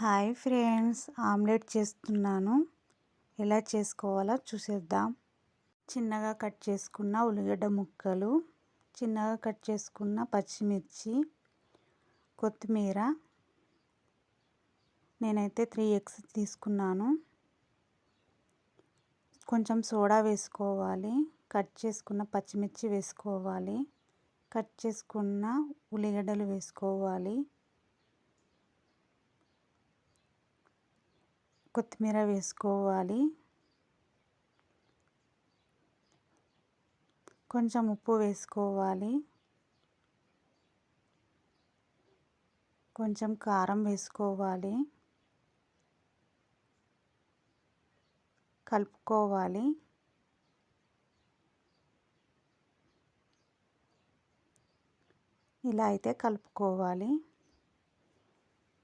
Hi friends, omelette చేస్తున్నాను. ఎలా చేసుకోవాలో చూసేద్దాం. చిన్నగా కట్ చేసుకున్న ఉల్లిగడ్డ ముక్కలు, చిన్నగా కట్ చేసుకున్న పచ్చిమిర్చి, కొత్తిమీర. నేనైతే 3 ఎగ్స్ తీసుకున్నాను. కొంచెం సోడా వేసుకోవాలి. కట్ చేసుకున్న పచ్చిమిర్చి వేసుకోవాలి. కట్ చేసుకున్న ఉల్లిగడ్డలు వేసుకోవాలి. కొత్తిమీర వేసుకోవాలి. కొంచెం ఉప్పు వేసుకోవాలి. కొంచెం కారం వేసుకోవాలి. కలుపుకోవాలి. ఇలా అయితే కలుపుకోవాలి.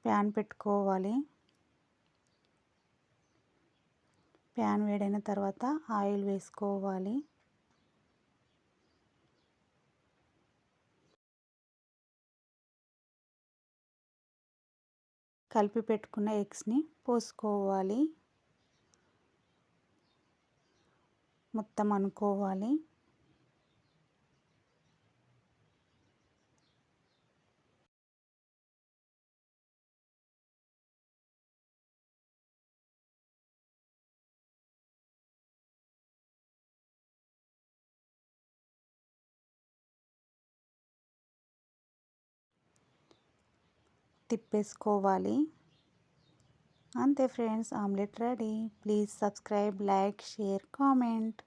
ప్యాన్ పెట్టుకోవాలి. ప్యాన్ వేడైన తర్వాత ఆయిల్ వేసుకోవాలి. కలిపి పెట్టుకున్న ఎగ్స్ని పోసుకోవాలి. మొత్తం అనుకోవాలి. తిప్పేసుకోవాలి. అంతే friends, omelette ready. Please subscribe, like, share, comment.